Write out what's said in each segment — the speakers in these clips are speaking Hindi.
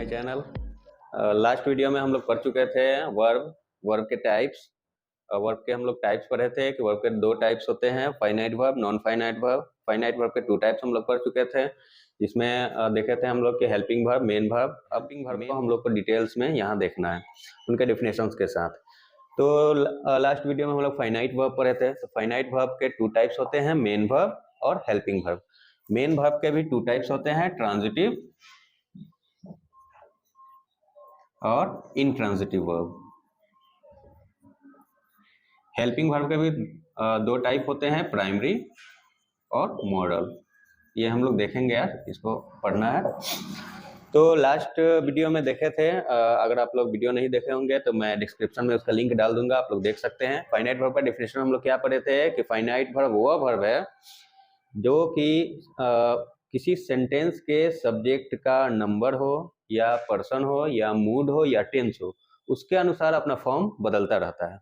चैनल। लास्ट वीडियो में हम लोग पढ़ चुके थे वर्ब के टाइप्स। वर्ब के हम लोग टाइप्स पढ़े थे कि वर्ब के दो टाइप्स होते हैं, finite verb, non finite verb. Finite verb के टू टाइप्स हम लोग पढ़ चुके थे, जिसमें देखे थे हम लोग कि helping verb, main verb. Helping verb को हम लोग को डिटेल्स में यहाँ देखना है उनके डेफिनेशंस के साथ। तो लास्ट वीडियो में हम लोग फाइनाइट वर्ब पढ़े थे। तो फाइनाइट वर्ब के टू टाइप्स होते हैं, मेन वर्ब और हेल्पिंग वर्ब। मेन वर्ब के भी टू टाइप्स होते हैं, ट्रांजिटिव और इनट्रांजिटिव वर्ब। हेल्पिंग वर्ब के भी दो टाइप होते हैं, प्राइमरी और मॉडल। ये हम लोग देखेंगे यार, इसको पढ़ना है। तो लास्ट वीडियो में देखे थे, अगर आप लोग वीडियो नहीं देखे होंगे तो मैं डिस्क्रिप्शन में उसका लिंक डाल दूंगा, आप लोग देख सकते हैं। फाइनाइट वर्ब का डेफिनेशन हम लोग क्या पढ़े थे कि फाइनाइट वर्ब वो वर्ब है जो कि किसी सेंटेंस के सब्जेक्ट का नंबर हो या पर्सन हो या मूड हो या टेंस हो, उसके अनुसार अपना फॉर्म बदलता रहता है।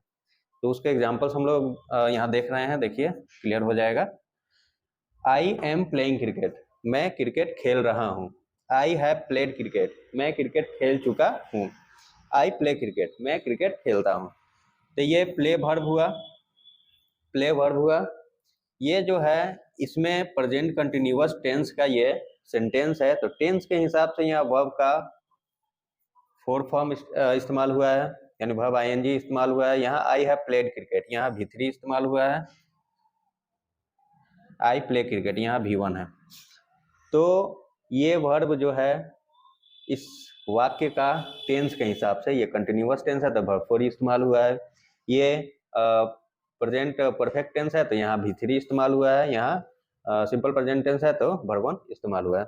तो उसके एग्जांपल्स हम लोग यहाँ देख रहे हैं, देखिए क्लियर हो जाएगा। आई एम प्लेइंग क्रिकेट, मैं क्रिकेट खेल रहा हूँ। आई हैव प्लेड क्रिकेट, मैं क्रिकेट खेल चुका हूँ। आई प्ले क्रिकेट, मैं क्रिकेट खेलता हूँ। तो ये प्ले वर्ब हुआ, प्ले वर्ब हुआ। ये जो है इसमें प्रेजेंट कंटिन्यूअस टेंस का ये सेंटेंस है, तो टेंस के हिसाब से यहाँ वर्ब का फोर फॉर्म इस्तेमाल हुआ है, यानी वर्ब आईएनजी इस्तेमाल हुआ है। यहाँ आई हैव प्लेड क्रिकेट, यहाँ V3 इस्तेमाल हुआ है। आई प्ले क्रिकेट, यहाँ V1 है। तो ये वर्ब जो है इस वाक्य का टेंस के हिसाब से, ये कंटिन्यूअस टेंस है तो वर्ब 4 इस्तेमाल हुआ है। ये प्रेजेंट परफेक्ट टेंस है तो यहाँ V3 इस्तेमाल हुआ है। यहाँ सिंपल प्रेजेंट टेंस है तो वर्ब 1 इस्तेमाल हुआ है।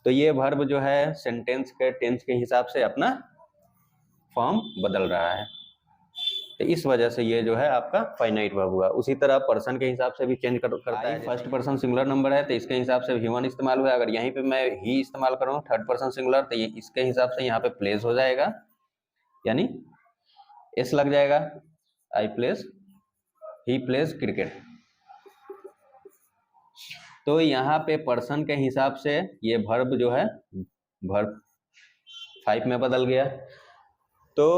तो ये वर्ब जो है सेंटेंस के टेंस के हिसाब से अपना फॉर्म बदल रहा है, तो इस वजह से ये जो है आपका फाइनाइट वर्ब हुआ। उसी तरह पर्सन के हिसाब से भी चेंज करता है। फर्स्ट पर्सन सिंगुलर नंबर है तो इसके हिसाब से V1 इस्तेमाल हुआ है। अगर यहीं पे मैं ही इस्तेमाल करूँ थर्ड पर्सन सिंगुलर, तो ये इसके हिसाब से यहाँ पे प्लेस हो जाएगा, यानी एस लग जाएगा। I place, he place cricket. तो यहाँ पे पर्सन के हिसाब से ये वर्ब जो है वर्ब 5 में बदल गया। तो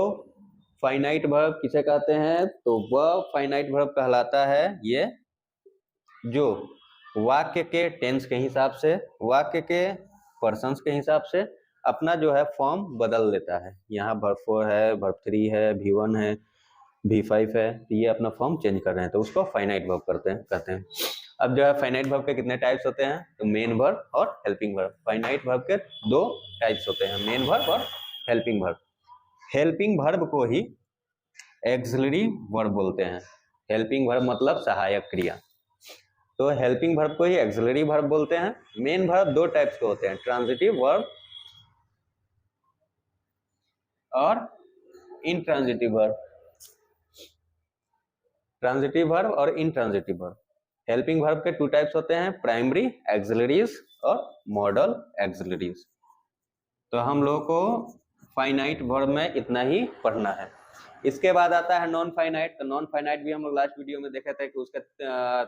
फाइनाइट वर्ब किसे कहते हैं? तो वह फाइनाइट वर्ब कहलाता है ये जो वाक्य के टेंस के हिसाब से, वाक्य के पर्सन्स के हिसाब से अपना जो है फॉर्म बदल देता है। यहाँ वर्ब 4 है, वर्ब 3 है, V1 है, V5 है, तो ये अपना फॉर्म चेंज कर रहे हैं, तो उसको फाइनाइट वर्ब कहते हैं। अब जो है फाइनाइट वर्ब के कितने टाइप्स होते हैं? तो मेन वर्ब और हेल्पिंग वर्ब। फाइनाइट वर्ब के दो टाइप्स होते हैं, मेन वर्ब और हेल्पिंग वर्ब। हेल्पिंग वर्ब को ही एक्सिलरी वर्ब बोलते हैं। हेल्पिंग वर्ब मतलब सहायक क्रिया, तो हेल्पिंग वर्ब को ही एक्सिलरी वर्ब बोलते हैं। मेन वर्ब दो टाइप्स के होते हैं, ट्रांजिटिव वर्ब और इनट्रांजिटिव वर्ब। ट्रांजिटिव वर्ब और इनट्रांजिटिव वर्ब। हेल्पिंग वर्ब के टू टाइप्स होते हैं, प्राइमरी एक्सिलरीज और मॉडल एक्सिलरीज। तो हम लोगों को फाइनाइट वर्ब में इतना ही पढ़ना है। इसके बाद आता है नॉन फाइनाइट। तो नॉन फाइनाइट भी हम लोग लास्ट वीडियो में देखे थे कि उसके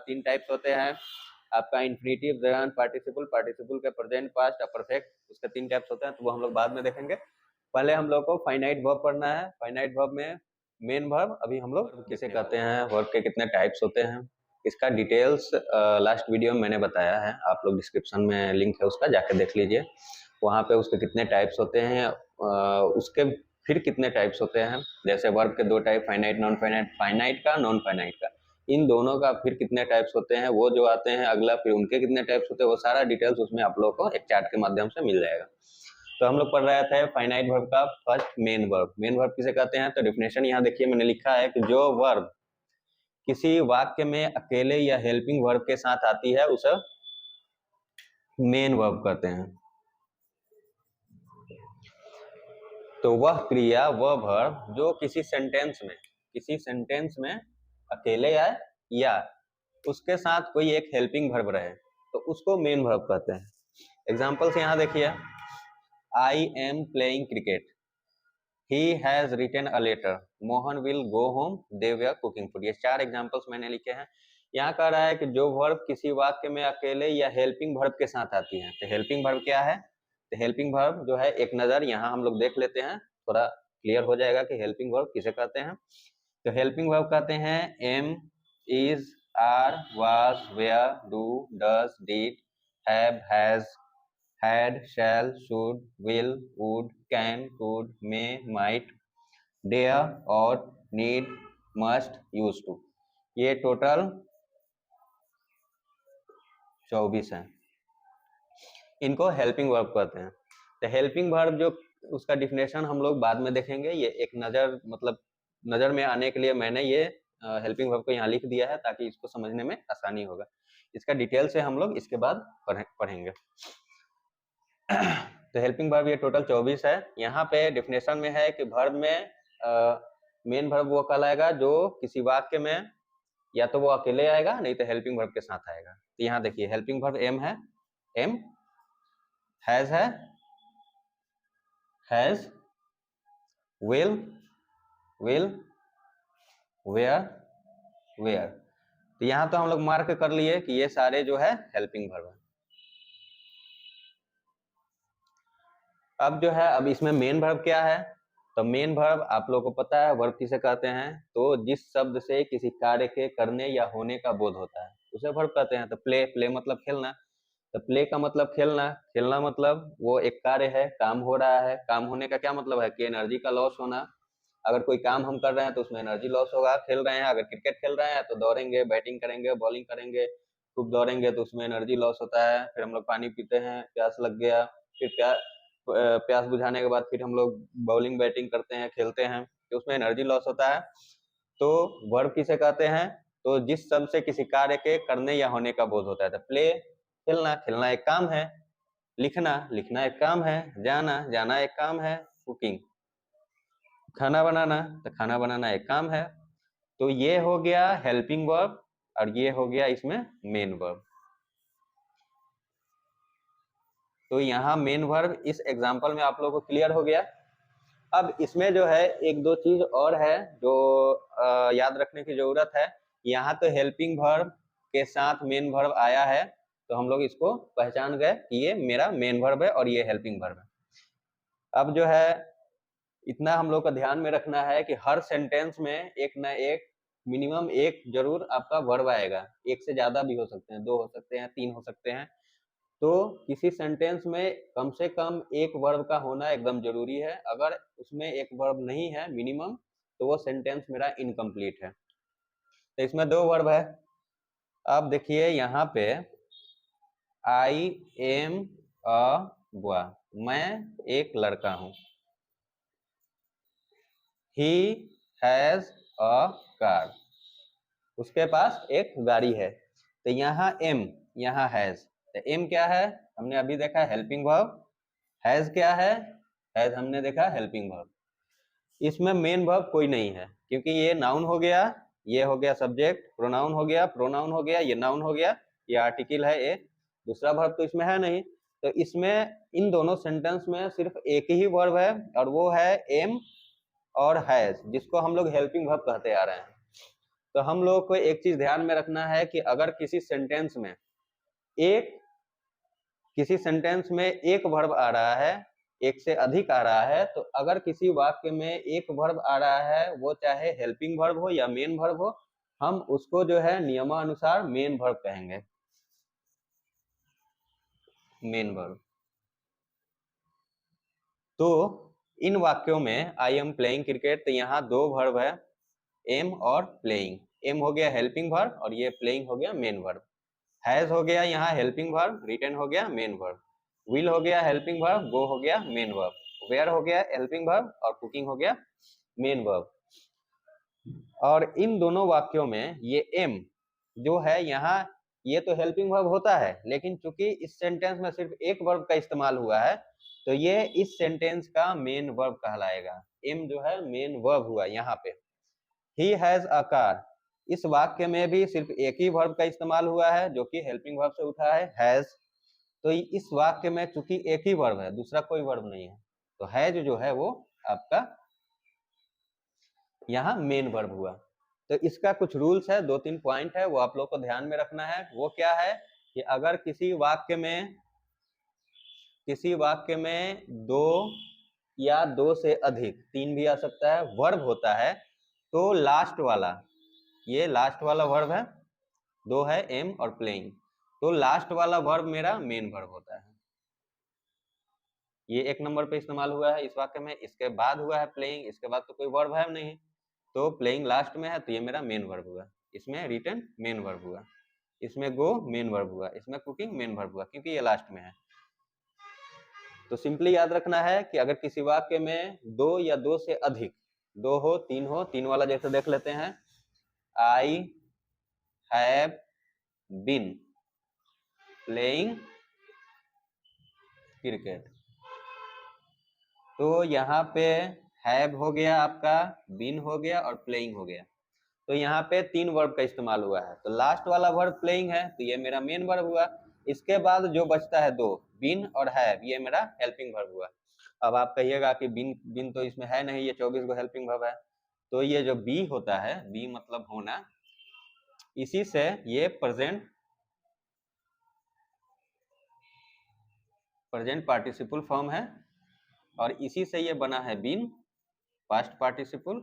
3 टाइप्स होते हैं। आपका इन्फिनिटिव, जर्न, पार्टिसिपल, पार्टिसिपल के प्रेजेंट, पास्ट और परफेक्ट, उसके 3 टाइप्स होते हैं, तो वो हम लोग बाद में देखेंगे। पहले हम लोग को फाइनाइट वर्ब पढ़ना है। फाइनाइट वर्ब में मेन वर्ब अभी हम लोग किसे कहते हैं, वर्ब के कितने टाइप्स होते हैं, इसका डिटेल्स लास्ट वीडियो में मैंने बताया है। आप लोग डिस्क्रिप्शन में लिंक है उसका, जाके देख लीजिए। वहाँ पे उसके कितने टाइप्स होते हैं, उसके फिर कितने टाइप्स होते हैं। जैसे वर्ब के दो type, finite, non finite, finite का, नॉन फाइनाइट का, इन दोनों का फिर कितने टाइप्स होते हैं, वो जो आते हैं अगला, फिर उनके कितने टाइप्स होते हैं, वो सारा डिटेल्स उसमें आप लोगों को एक चार्ट के माध्यम से मिल जाएगा। तो हम लोग पढ़ रहे थे फाइनाइट वर्ब का first main verb. Main verb किसे कहते हैं? तो डेफिनेशन यहाँ देखिए मैंने लिखा है कि जो वर्ब किसी वाक्य में अकेले या हेल्पिंग वर्ब के साथ आती है उसे मेन वर्ब कहते हैं। तो वह क्रिया, वह वर्ब जो किसी सेंटेंस में अकेले आए या उसके साथ कोई एक हेल्पिंग वर्ब रहे, तो उसको मेन वर्ब कहते हैं। एग्जांपल्स यहाँ देखिए, I am playing cricket, he has written a letter, Mohan will go home, they were cooking food. ये 4 एग्जांपल्स मैंने लिखे हैं। यहाँ कह रहा है कि जो वर्ब किसी वाक्य में अकेले या हेल्पिंग वर्ब के साथ आती है, तो हेल्पिंग वर्ब क्या है? तो हेल्पिंग वर्ब जो है एक नजर यहाँ हम लोग देख लेते हैं, थोड़ा क्लियर हो जाएगा कि हेल्पिंग वर्ब किसे कहते हैं। तो हेल्पिंग वर्ब कहते हैं am, is, are, was, were, do, does, did, have, has, had, shall, should, will, would, can, could, may, might, dare, ought, need, must, used to, ये टोटल 24 हैं। इनको हेल्पिंग वर्ब कहते हैं। तो हेल्पिंग वर्ब जो उसका डिफिनेशन हम लोग बाद में देखेंगे, ये एक नज़र मतलब नज़र में आने के लिए मैंने ये हेल्पिंग वर्ब को यहाँ लिख दिया है ताकि इसको समझने में आसानी होगा। इसका डिटेल से हम लोग इसके बाद पढ़ेंगे। तो हेल्पिंग वर्ब ये टोटल 24 है। यहाँ पे डिफिनेशन में है कि वर्ब में मेन वर्ब वो कहलाएगा जो किसी वाक्य में या तो वो अकेले आएगा, नहीं तो हेल्पिंग वर्ब के साथ आएगा। तो यहाँ देखिए हेल्पिंग वर्ब एम है, एम, हैज है, has, will, will, were, were. तो यहाँ तो हम लोग मार्क कर लिए कि ये सारे जो है हेल्पिंग वर्ब है। अब जो है अब इसमें मेन वर्ब क्या है, तो मेन वर्ब आप लोगों को पता है वर्ब किसे कहते हैं, तो जिस शब्द से किसी कार्य के करने या होने का बोध होता है उसे वर्ब कहते हैं। तो प्ले, प्ले मतलब खेलना, तो प्ले का मतलब खेलना, खेलना मतलब वो एक कार्य है, काम हो रहा है। काम होने का क्या मतलब है कि एनर्जी का लॉस होना। अगर कोई काम हम कर रहे हैं तो उसमें एनर्जी लॉस होगा। खेल रहे हैं, अगर क्रिकेट खेल रहे हैं तो दौड़ेंगे, बैटिंग करेंगे, बॉलिंग करेंगे, खूब दौड़ेंगे तो उसमें एनर्जी लॉस होता है। फिर हम लोग पानी पीते हैं, प्यास लग गया, फिर प्यास बुझाने के बाद फिर हम लोग बॉलिंग बैटिंग करते हैं, खेलते हैं, तो उसमें एनर्जी लॉस होता है। तो वर्ब किसे कहते हैं, तो जिस शब्द से किसी कार्य के करने या होने का बोध होता है। तो प्ले खेलना, खेलना एक काम है। लिखना, लिखना एक काम है। जाना, जाना एक काम है। कुकिंग खाना बनाना, तो खाना बनाना एक काम है। तो ये हो गया हेल्पिंग वर्ब और ये हो गया इसमें मेन वर्ब। तो यहाँ मेन वर्ब इस एग्जांपल में आप लोगों को क्लियर हो गया। अब इसमें जो है एक दो चीज और है जो याद रखने की जरूरत है। यहाँ तो हेल्पिंग वर्ब के साथ मेन वर्ब आया है, तो हम लोग इसको पहचान गए कि ये मेरा मेन वर्ब है और ये हेल्पिंग वर्ब है। अब जो है इतना हम लोग का ध्यान में रखना है कि हर सेंटेंस में एक ना एक मिनिमम एक जरूर आपका वर्ब आएगा। एक से ज्यादा भी हो सकते हैं, 2 हो सकते हैं, 3 हो सकते हैं। तो किसी सेंटेंस में कम से कम एक वर्ब का होना एकदम जरूरी है। अगर उसमें एक वर्ब नहीं है मिनिमम, तो वो सेंटेंस मेरा इनकम्प्लीट है। तो इसमें 2 वर्ब है। अब देखिए यहाँ पे आई एम अ बॉय, मैं एक लड़का हूँ। ही हैज अ कार, उसके पास एक गाड़ी है। तो यहाँ एम, यहाँ हैज। तो एम क्या है, हमने अभी देखा हेल्पिंग वर्ब। हैज क्या है, हैज हमने देखा हेल्पिंग वर्ब। इसमें मेन वर्ब कोई नहीं है क्योंकि ये नाउन हो गया, ये हो गया सब्जेक्ट, प्रोनाउन हो गया, प्रोनाउन हो गया, ये नाउन हो गया, ये आर्टिकल है ए। दूसरा वर्ब तो इसमें है नहीं। तो इसमें इन दोनों सेंटेंस में सिर्फ एक ही वर्ब है और वो है एम और हैज, जिसको हम लोग हेल्पिंग वर्ब कहते आ रहे हैं। तो हम लोग को एक चीज ध्यान में रखना है कि अगर किसी सेंटेंस में एक वर्ब आ रहा है, एक से अधिक आ रहा है, तो अगर किसी वाक्य में एक वर्ब आ रहा है, वो चाहे हेल्पिंग वर्ब हो या मेन वर्ब हो, हम उसको जो है नियमानुसार मेन वर्ब कहेंगे। Main verb. तो इन वाक्यों में आई एम प्लेइंग क्रिकेट, तो यहाँ 2 वर्ब है, एम और प्लेइंग। एम हो गया हेल्पिंग वर्ब और ये प्लेइंग हो गया मेन वर्ब। हैज हो गया यहाँ हेल्पिंग वर्ब, रिटर्न हो गया मेन वर्ब। विल हो गया हेल्पिंग वर्ब, गो हो गया मेन वर्ब। वेयर हो गया हेल्पिंग वर्ब और कुकिंग हो गया मेन वर्ब। और इन दोनों वाक्यों में ये एम जो है यहाँ, ये तो हेल्पिंग वर्ब होता है, लेकिन चूंकि इस सेंटेंस में सिर्फ एक वर्ब का इस्तेमाल हुआ है, तो ये इस सेंटेंस का मेन वर्ब कहलाएगा। एम जो है मेन वर्ब हुआ यहाँ पे। ही हैज अ कार, इस वाक्य में भी सिर्फ एक ही वर्ब का इस्तेमाल हुआ है जो कि हेल्पिंग वर्ब से उठा है, हैज। तो इस वाक्य में चूंकि एक ही वर्ब है, दूसरा कोई वर्ब नहीं है, तो हैज जो है वो आपका यहाँ मेन वर्ब हुआ। तो इसका कुछ रूल्स है, 2-3 पॉइंट है, वो आप लोग को ध्यान में रखना है। वो क्या है कि अगर किसी वाक्य में किसी वाक्य में दो या दो से अधिक, तीन भी आ सकता है, वर्ब होता है, तो लास्ट वाला, ये लास्ट वाला वर्ब है, दो है एम और प्लेइंग, तो लास्ट वाला वर्ब मेरा मेन वर्ब होता है। ये एक नंबर पे इस्तेमाल हुआ है इस वाक्य में। इसके बाद हुआ है प्लेइंग, इसके बाद तो कोई वर्ब है नहीं, तो प्लेइंग लास्ट में है, तो ये मेरा मेन वर्ब हुआ। इसमें रिटर्न मेन वर्ब हुआ, इसमें गो मेन वर्ब हुआ, इसमें कुकिंग मेन वर्ब हुआ, क्योंकि ये लास्ट में है। तो सिंपली याद रखना है कि अगर किसी वाक्य में दो या दो से अधिक, दो हो, तीन वाला जैसे देख लेते हैं, I have been playing cricket, तो यहाँ पे हैव हो गया आपका, बीन हो गया और प्लेइंग हो गया, तो यहाँ पे तीन वर्ब का इस्तेमाल हुआ है। तो लास्ट वाला वर्ब प्लेइंग है, तो ये मेरा मेन वर्ब हुआ। इसके बाद जो बचता है दो, बीन और हैव, ये मेरा हेल्पिंग वर्ब हुआ। अब आप कहिएगा कि बीन तो इसमें है नहीं, ये 24 को हेल्पिंग वर्ब है, तो ये जो बी होता है, बी मतलब होना, इसी से ये प्रेजेंट पार्टिसिपल फॉर्म है, और इसी से ये बना है बीन पास्ट पार्टिसिपल।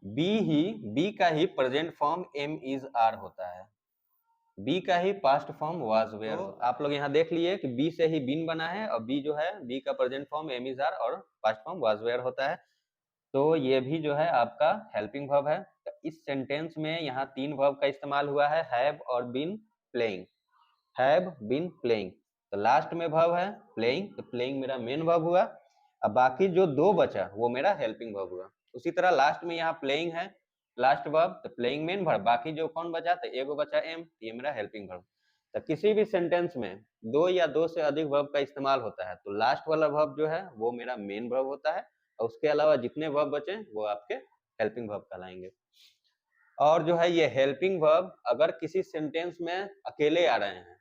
बी का ही present form am is are होता है, बी का ही पास्ट फॉर्म वाज वेयर। तो आप लोग यहाँ देख लिए कि बी से ही बीन बना है, और बी जो है, बी का present form am is are और पास्ट फॉर्म वाज वेयर होता है, तो ये भी जो है आपका हेल्पिंग वर्ब है। तो इस सेंटेंस में यहाँ तीन वर्ब का इस्तेमाल हुआ है, हैव और been playing, have been playing, तो लास्ट में वर्ब है प्लेइंग, तो प्लेइंग मेरा मेन वर्ब हुआ। अब बाकी जो दो बचा वो मेरा हेल्पिंग वर्ब हुआ। उसी तरह लास्ट में यहाँ प्लेइंग है लास्ट वर्ब, तो प्लेइंग मेन वर्ब, बाकी जो कौन बचा, तो एगो बचा एम, ये मेरा हेल्पिंग वर्ब। तो किसी भी सेंटेंस में दो या दो से अधिक वर्ब का इस्तेमाल होता है, तो लास्ट वाला वर्ब जो है वो मेरा मेन वर्ब होता है, और उसके अलावा जितने वर्ब बचे वो आपके हेल्पिंग वर्ब कहलाएंगे। और जो है ये हेल्पिंग वर्ब अगर किसी सेंटेंस में अकेले आ रहे हैं,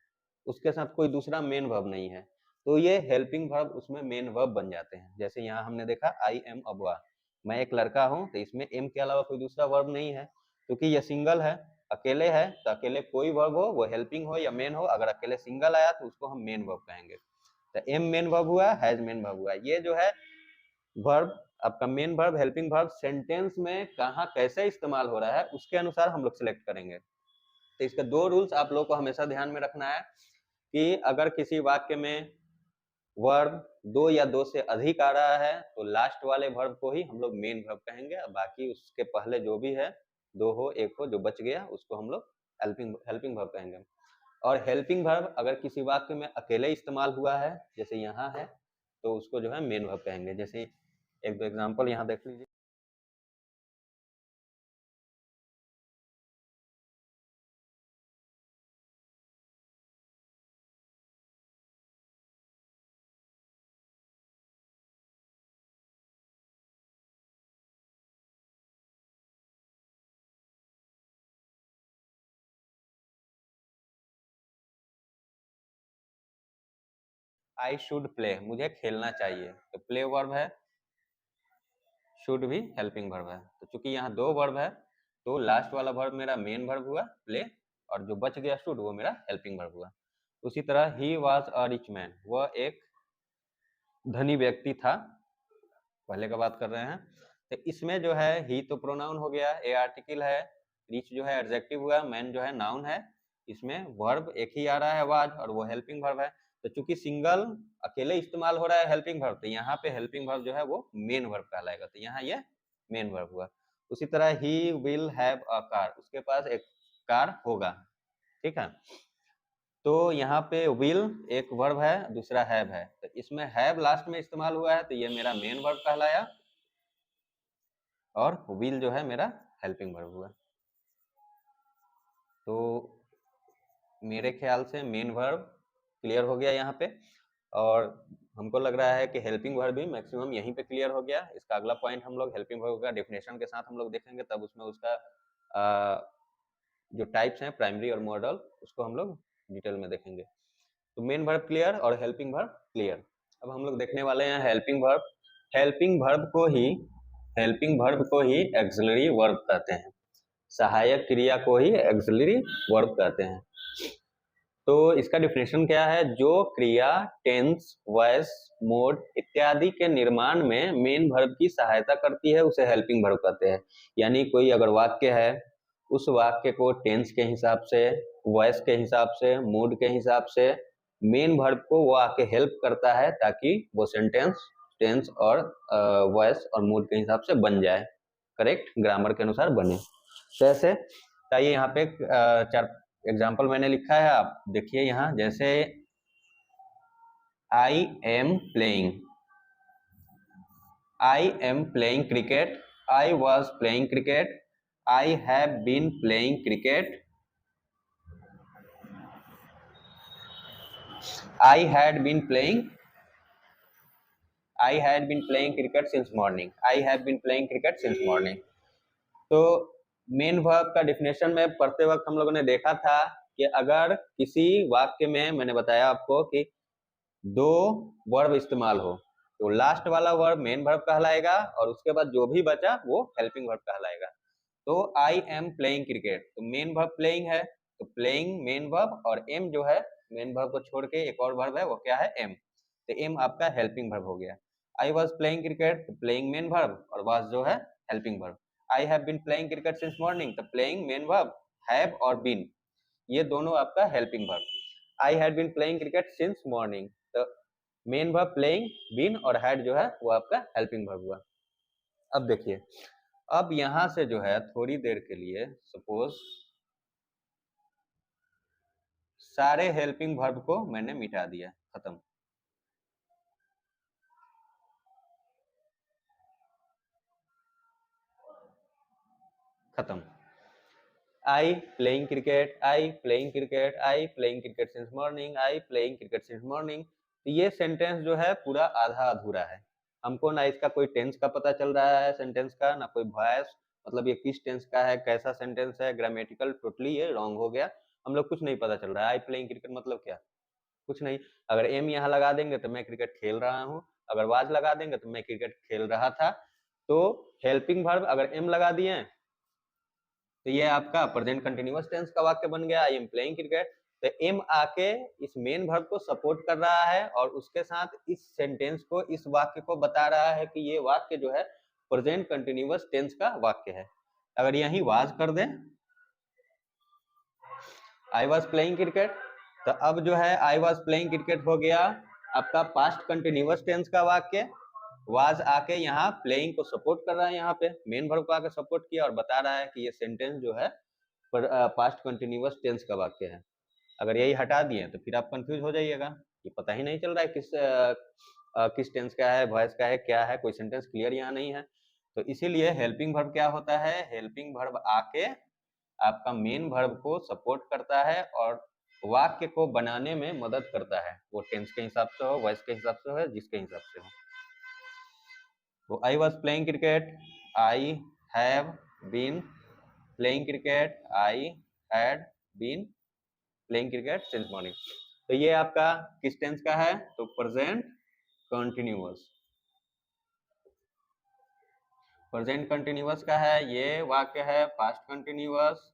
उसके साथ कोई दूसरा मेन वर्ब नहीं है, तो ये हेल्पिंग वर्ब उसमें मेन वर्ब बन जाते हैं। जैसे यहाँ हमने देखा आई एम अ बॉय, मैं एक लड़का हूँ, तो इसमें एम के अलावा कोई दूसरा वर्ब नहीं है, क्योंकि ये सिंगल है, अकेले है, तो अकेले कोई वर्ब हो, वो हेल्पिंग हो या मेन हो, अगर अकेले सिंगल आया तो उसको हम मेन वर्ब कहेंगे। तो एम मेन वर्ब हुआ, हैज मेन वर्ब हुआ। ये जो है वर्ब आपका main verb helping verb sentence में कहाँ कैसे इस्तेमाल हो रहा है उसके अनुसार हम लोग सिलेक्ट करेंगे। तो इसके दो रूल्स आप लोग को हमेशा ध्यान में रखना है कि अगर किसी वाक्य में वर्ब दो या दो से अधिक आ रहा है, तो लास्ट वाले वर्ब को ही हम लोग मेन वर्ब कहेंगे, और बाकी उसके पहले जो भी है, दो हो एक हो, जो बच गया उसको हम लोग हेल्पिंग वर्ब कहेंगे। और हेल्पिंग वर्ब अगर किसी वाक्य में अकेले इस्तेमाल हुआ है, जैसे यहाँ है, तो उसको जो है मेन वर्ब कहेंगे। जैसे एक दो एग्जांपल यहाँ देख लीजिए। आई शुड प्ले, मुझे खेलना चाहिए, तो प्ले वर्ब है, शुड भी हेल्पिंग वर्ब है। तो चूंकि यहाँ दो वर्ब है, तो लास्ट वाला वर्ब मेरा मेन वर्ब हुआ प्ले, और जो बच गया शुड वो मेरा हेल्पिंग वर्ब हुआ। उसी तरह he was a rich man, वह एक धनी व्यक्ति था, पहले का बात कर रहे हैं। तो इसमें जो है ही तो प्रोनाउन हो गया, ए आर्टिकल है, रिच जो है एडजेक्टिव हुआ, मैन जो है नाउन है, इसमें वर्ब एक ही आ रहा है वाज, और वो हेल्पिंग वर्ब है। तो चूंकि सिंगल अकेले इस्तेमाल हो रहा है हेल्पिंग वर्ब, तो यहाँ पे हेल्पिंग वर्ब जो है वो मेन वर्ब कहलाएगा, तो यहाँ ये मेन वर्ब हुआ। उसी तरह he will have a car, उसके पास एक कार होगा, ठीक है। तो यहाँ पे विल एक वर्ब है, दूसरा हैव है, तो इसमें हैव लास्ट में इस्तेमाल हुआ है, तो ये मेरा मेन वर्ब कहलाया, और विल जो है मेरा हेल्पिंग वर्ब हुआ। तो मेरे ख्याल से मेन वर्ब क्लियर हो गया यहाँ पे, और हमको लग रहा है कि हेल्पिंग वर्ब भी मैक्सिमम यहीं पे क्लियर हो गया। इसका अगला पॉइंट हम लोग हेल्पिंग वर्ब का डेफिनेशन के साथ हम लोग देखेंगे, तब उसमें उसका जो टाइप्स हैं प्राइमरी और मॉडल, उसको हम लोग डिटेल में देखेंगे। तो मेन वर्ब क्लियर और हेल्पिंग वर्ब क्लियर। अब हम लोग देखने वाले हैं हेल्पिंग वर्ब। हेल्पिंग वर्ब को ही एक्सिलरी वर्ब कहते हैं, सहायक क्रिया को ही एक्सिलरी वर्ब कहते हैं। तो इसका डिफिनेशन क्या है? जो क्रिया टेंस, वॉइस, मोड इत्यादि के निर्माण में मेन वर्ब की सहायता करती है उसे हेल्पिंग वर्ब कहते हैं। यानी कोई अगर वाक्य है, उस वाक्य को टेंस के हिसाब से, वॉइस के हिसाब से, मूड के हिसाब से मेन वर्ब को वो आके हेल्प करता है ताकि वो सेंटेंस टेंस और वॉइस और मूड के हिसाब से बन जाए, करेक्ट ग्रामर के अनुसार बने। कैसे? चाहिए यहाँ पे 4 एग्जाम्पल मैंने लिखा है, आप देखिए यहाँ। जैसे I am playing cricket, I was playing cricket, I have been playing cricket, I had been playing cricket since morning, I have been playing cricket since morning. तो मेन वर्ब का डिफिनेशन में पढ़ते वक्त हम लोगों ने देखा था कि अगर किसी वाक्य में, मैंने बताया आपको कि 2 वर्ब इस्तेमाल हो तो लास्ट वाला वर्ब मेन वर्ब कहलाएगा और उसके बाद जो भी बचा वो हेल्पिंग वर्ब कहलाएगा। तो आई एम प्लेइंग क्रिकेट, तो मेन वर्ब प्लेइंग है, तो प्लेइंग मेन वर्ब और एम जो है मेन वर्ब को छोड़ के एक और वर्ब है वो क्या है? एम। तो एम आपका हेल्पिंग वर्ब हो गया। आई वॉज प्लेइंग क्रिकेट, तो प्लेइंग मेन वर्ब और वॉज जो है helping verb. I have been playing cricket since morning, तो प्लेइंग मेन वर्ब, हैव और बीन ये दोनों आपका helping verb. I had been playing cricket since morning, तो मेन वर्ब प्लेइंग, बीन और हैड जो है वो आपका हेल्पिंग वर्ब हुआ। अब देखिए, अब यहां से जो है थोड़ी देर के लिए सपोज सारे हेल्पिंग वर्ब को मैंने मिटा दिया, खत्म। खत्म। I playing cricket, I playing cricket, I playing cricket since morning, I playing cricket since morning. तो ये सेंटेंस जो है पूरा आधा अधूरा है। हमको ना इसका कोई टेंस का पता चल रहा है सेंटेंस का, ना कोई वॉइस, मतलब ये किस टेंस का है, कैसा सेंटेंस है, ग्रामेटिकल टोटली ये रॉन्ग हो गया, हम लोग कुछ नहीं पता चल रहा है। आई प्लेइंग क्रिकेट मतलब क्या? कुछ नहीं। अगर एम यहाँ लगा देंगे तो मैं क्रिकेट खेल रहा हूँ, अगर वाज लगा देंगे तो मैं क्रिकेट खेल रहा था। तो हेल्पिंग वर्ब अगर एम लगा दिए तो ये आपका प्रेजेंट कंटिन्यूअस टेंस का वाक्य बन गया, आई एम प्लेइंग क्रिकेट। तो एम आके इस मेन वर्ब को सपोर्ट कर रहा है और उसके साथ इस सेंटेंस को, इस वाक्य को बता रहा है कि ये वाक्य जो है प्रेजेंट कंटिन्यूअस टेंस का वाक्य है। अगर यही वाज कर दे, आई वॉज प्लेइंग क्रिकेट, तो अब जो है आई वॉज प्लेइंग क्रिकेट हो गया आपका पास्ट कंटिन्यूअस टेंस का वाक्य। वाज आके यहाँ प्लेइंग को सपोर्ट कर रहा है, यहाँ पे मेन वर्ब को आके सपोर्ट किया और बता रहा है कि ये सेंटेंस जो है पास्ट कंटिन्यूअस टेंस का वाक्य है। अगर यही हटा दिए तो फिर आप कंफ्यूज हो जाइएगा, ये पता ही नहीं चल रहा है किस टेंस का है, वॉइस का है, क्या है, कोई सेंटेंस क्लियर यहाँ नहीं है। तो इसीलिए हेल्पिंग वर्ब क्या होता है? हेल्पिंग वर्ब आके आपका मेन वर्ब को सपोर्ट करता है और वाक्य को बनाने में मदद करता है, वो टेंस के हिसाब से हो, वॉइस के हिसाब से हो, जिसके हिसाब से हो। तो I was playing cricket, I have been playing cricket, I had been playing cricket since morning. तो ये आपका किस टेंस का है? तो प्रेजेंट कंटिन्यूअस, प्रेजेंट कंटिन्यूअस का है। ये वाक्य है पास्ट कंटिन्यूअस,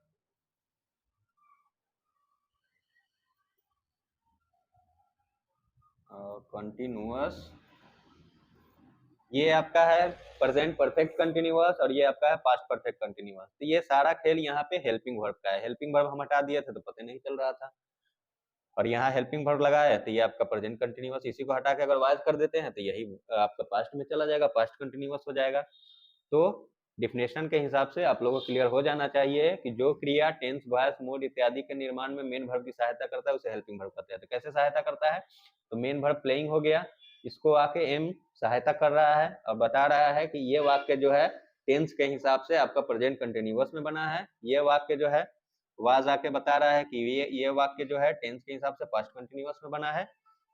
कंटिन्यूअस ये आपका है प्रेजेंट परफेक्ट कंटिन्यूअस और ये आपका है पास्ट परफेक्ट कंटिन्यूअस। तो ये सारा खेल यहाँ पे हेल्पिंग वर्ब का है। हेल्पिंग वर्ब हम हटा दिए थे तो पता नहीं चल रहा था, और यहाँ हेल्पिंग वर्ब लगा है तो ये आपका प्रेजेंट कंटिन्यूअस। इसी को हटा के अगर वाइज कर देते हैं तो यही आपका पास्ट में चला जाएगा, पास्ट कंटिन्यूअस हो जाएगा। तो डिफिनेशन के हिसाब से आप लोगों को क्लियर हो जाना चाहिए कि जो क्रिया टेंस, वॉइस, मूड इत्यादि के निर्माण में मेन वर्ब की सहायता करता है उसे हेल्पिंग वर्ब कहते हैं। तो कैसे सहायता करता है? तो मेन वर्ब प्लेइंग हो गया, इसको आके एम सहायता कर रहा है और बता रहा है कि ये वाक्य जो है टेंस के हिसाब से आपका प्रेजेंट कंटिन्यूअस में बना है। ये वाक्य जो है वाज आके बता रहा है कि ये वाक्य जो है टेंस के हिसाब से पास्ट कंटिन्यूअस में बना है,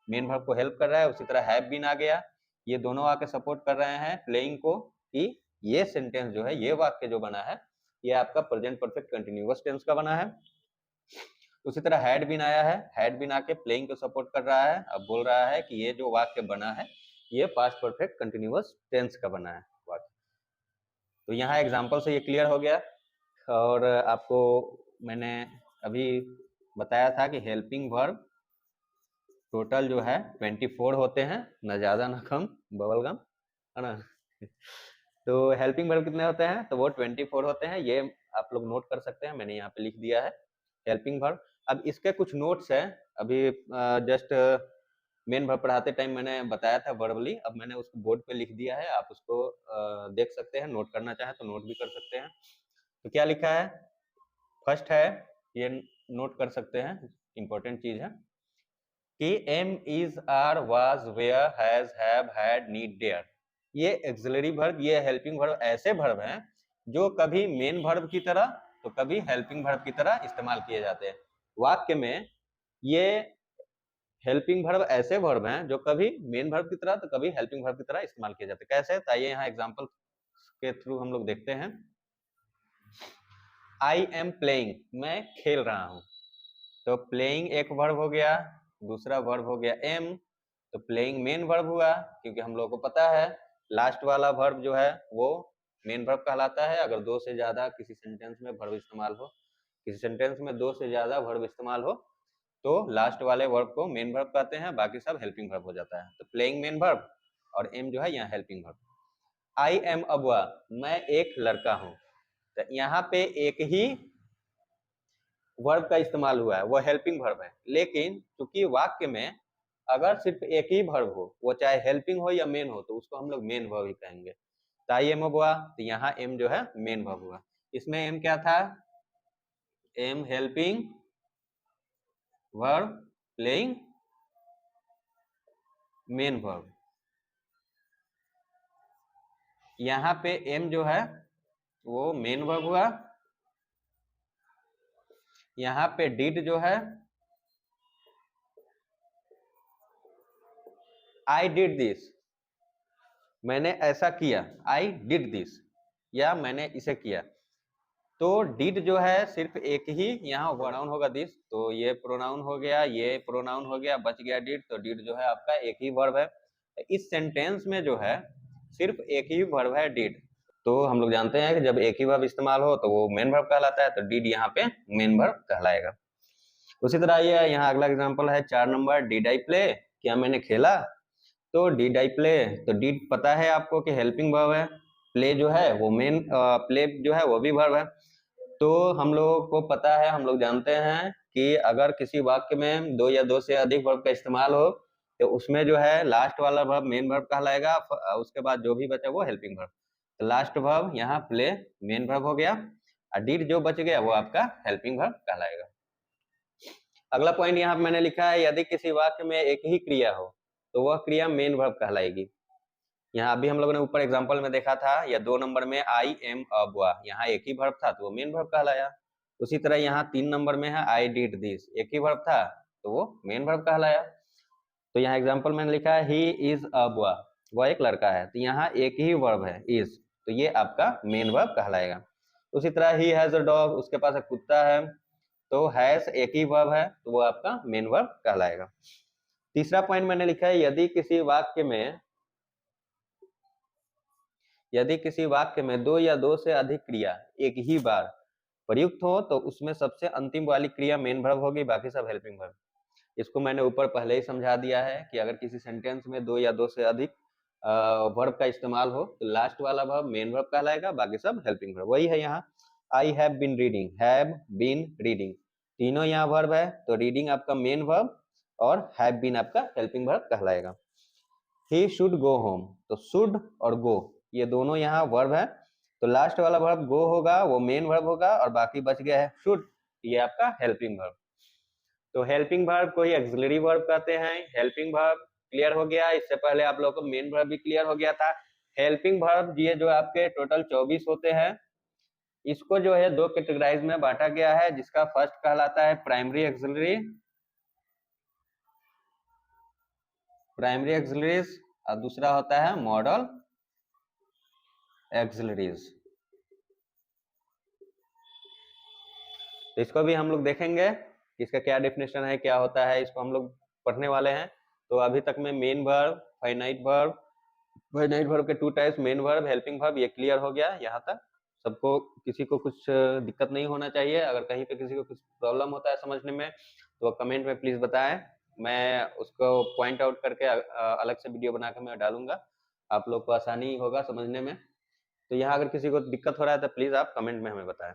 मेन वर्ब को हेल्प कर रहा है। उसी तरह हैव बीन आ गया, ये दोनों आके सपोर्ट कर रहे हैं प्लेइंग को कि ये सेंटेंस जो है, ये वाक्य जो बना है ये आपका प्रेजेंट परफेक्ट कंटिन्यूअस टेंस का बना है। उसी तरह हैड बीन आया है, हैड बीन आके प्लेइंग को सपोर्ट कर रहा है, अब बोल रहा है कि ये जो वाक्य बना है ये पास्ट परफेक्ट कंटिन्यूअस टेंस का बना है वाक्य। तो यहाँ एग्जांपल से ये क्लियर हो गया। और आपको मैंने अभी बताया था कि हेल्पिंग वर्ब टोटल जो है 24 होते हैं, न ज्यादा न कम, बबल गम है ना। तो हेल्पिंग वर्ब कितने होते हैं, तो वो 24 होते हैं, ये आप लोग नोट कर सकते हैं, मैंने यहाँ पे लिख दिया है हेल्पिंग वर्ब। अब इसके कुछ नोट्स है, अभी जस्ट मेन वर्ब पढ़ाते टाइम मैंने बताया था वर्बली, अब मैंने उसको बोर्ड पे लिख दिया है, आप उसको देख सकते हैं, नोट करना चाहे तो नोट भी कर सकते हैं। तो क्या लिखा है, फर्स्ट है, ये नोट कर सकते हैं, इंपॉर्टेंट चीज है कि am is are was were has have had need dare, ये एक्सिलरी वर्ब, ये हेल्पिंग वर्ब ऐसे वर्ब हैं जो कभी मेन वर्ब की तरह तो कभी हेल्पिंग वर्ब की तरह इस्तेमाल किए जाते हैं वाक्य में। ये हेल्पिंग वर्ब ऐसे वर्ब हैं जो कभी मेन वर्ब की तरह तो कभी हेल्पिंग वर्ब की तरह इस्तेमाल किए जाते हैं। कैसे, तो आइए यहाँ एग्जांपल के थ्रू हम लोग देखते हैं। आई एम प्लेइंग, मैं खेल रहा हूं, तो प्लेइंग एक वर्ब हो गया, दूसरा वर्ब हो गया एम, तो प्लेइंग मेन वर्ब हुआ, क्योंकि हम लोगों को पता है लास्ट वाला वर्ब जो है वो मेन वर्ब कहलाता है। अगर दो से ज्यादा किसी सेंटेंस में वर्ब इस्तेमाल हो, किसी सेंटेंस में दो से ज्यादा वर्ब इस्तेमाल हो, तो लास्ट वाले वर्ब को मेन वर्ब कहते हैं, बाकी सब हेल्पिंग वर्ब हो जाता है। तो प्लेइंग मेन वर्ब और एम जो है यहाँ helping verb. I am a boy, मैं एक लड़का हूँ, तो यहाँ पे एक ही वर्ब का इस्तेमाल हुआ है, वो हेल्पिंग वर्ब है, लेकिन क्योंकि वाक्य में अगर सिर्फ एक ही वर्ब हो, वो चाहे हेल्पिंग हो या मेन हो, तो उसको हम लोग मेन वर्ब ही कहेंगे। तो आई एम हुआ, तो यहाँ एम जो है मेन वर्ब हुआ। इसमें एम क्या था, am helping verb playing main verb. यहाँ पे एम जो है वो मेन वर्ब हुआ, यहाँ पे डिड जो है आई डिड दिस, मैंने ऐसा किया, आई डिड दिस, या मैंने इसे किया। तो डिड जो है सिर्फ एक ही यहाँ प्रोनाउन होगा दिस, तो ये प्रोनाउन हो गया, ये प्रोनाउन हो गया, बच गया डिड, तो डिड जो है आपका एक ही वर्ब है। इस सेंटेंस में जो है सिर्फ एक ही वर्ब है डिड, तो हम लोग जानते हैं कि जब एक ही वर्ब इस्तेमाल हो तो वो मेन वर्ब कहलाता है, तो डिड यहाँ पे मेन वर्ब कहलाएगा। उसी तरह ये यहाँ अगला एग्जाम्पल है 4 नंबर, डिड आई प्ले, क्या मैंने खेला, तो डिड आई प्ले, तो डिड पता है आपको कि हेल्पिंग वर्ब है, प्ले जो है वो मेन, प्ले जो है वो भी वर्ब है। तो हम लोगों को पता है, हम लोग जानते हैं कि अगर किसी वाक्य में दो या दो से अधिक वर्ब का इस्तेमाल हो तो उसमें जो है लास्ट वाला वर्ब मेन वर्ब कहलाएगा, उसके बाद जो भी बचा वो हेल्पिंग वर्ब। तो लास्ट वर्ब यहाँ प्ले मेन वर्ब हो गया, और डिड जो बच गया वो आपका हेल्पिंग वर्ब कहलाएगा। अगला पॉइंट यहाँ पे मैंने लिखा है, यदि किसी वाक्य में एक ही क्रिया हो तो वह क्रिया मेन वर्ब कहलाएगी। यहाँ अभी हम लोगों ने ऊपर एग्जांपल में देखा था, या 2 नंबर में आई एम अ बॉय, यहाँ एक ही वर्ब था तो वो मेन वर्ब कहलाया। उसी तरह यहाँ 3 नंबर में है आई डिड दिस, एक ही वर्ब था तो वो मेन वर्ब कहलाया। तो यहाँ एग्जांपल मैंने लिखा है ही इज अ बॉय, वह एक लड़का है, तो यहाँ एक ही वर्ब है इज, तो ये आपका मेन वर्ब कहलाएगा। उसी तरह ही हैज अ डॉग, उसके पास एक कुत्ता है, तो हैज एक ही वर्ब है तो वो आपका मेन वर्ब कहलाएगा। तीसरा पॉइंट मैंने लिखा है, यदि किसी वाक्य में दो या दो से अधिक क्रिया एक ही बार प्रयुक्त हो तो उसमें सबसे अंतिम वाली क्रिया मेन वर्ब होगी, बाकी सब हेल्पिंग वर्ब। इसको मैंने ऊपर पहले ही समझा दिया है कि अगर किसी सेंटेंस में दो या दो से अधिक वर्ब का इस्तेमाल हो तो लास्ट वाला वर्ब मेन वर्ब कहलाएगा, बाकी सब हेल्पिंग वर्ब। वही है यहाँ I have been reading, have been reading, तीनों यहाँ वर्ब है, तो रीडिंग आपका मेन वर्ब और हैव बीन आपका हेल्पिंग वर्ब कहलाएगा। ही शुड गो होम, तो शुड और गो ये दोनों यहाँ वर्ब है, तो लास्ट वाला वर्ब गो होगा वो मेन वर्ब होगा, और बाकी बच गया है शुड, ये आपका हेल्पिंग वर्ब। तो हेल्पिंग वर्ब को ही एक्सिलरी वर्ब कहते हैं। हेल्पिंग वर्ब क्लियर हो गया, इससे पहले आप लोगों को मेन वर्ब भी क्लियर हो गया था। हेल्पिंग वर्ब ये जो आपके टोटल 24 होते हैं, इसको जो है दो कैटेगराइज में बांटा गया है, जिसका फर्स्ट कहलाता है प्राइमरी एक्सिलरी, और दूसरा होता है मॉडल एक्सिलरीज। इसको भी हम लोग देखेंगे कि इसका क्या डेफिनेशन है, क्या होता है, इसको हम लोग पढ़ने वाले हैं। तो अभी तक में मेन वर्ब, फाइनाइट वर्ब के 2 types, main verb, helping verb, ये क्लियर हो गया यहाँ तक। सबको, किसी को कुछ दिक्कत नहीं होना चाहिए। अगर कहीं पे किसी को कुछ प्रॉब्लम होता है समझने में तो कमेंट में प्लीज़ बताएं, मैं उसको पॉइंट आउट करके अलग से वीडियो बना के मैं डालूंगा, आप लोग को आसानी होगा समझने में। तो यहाँ अगर किसी को दिक्कत हो रहा है तो प्लीज़ आप कमेंट में हमें बताएं।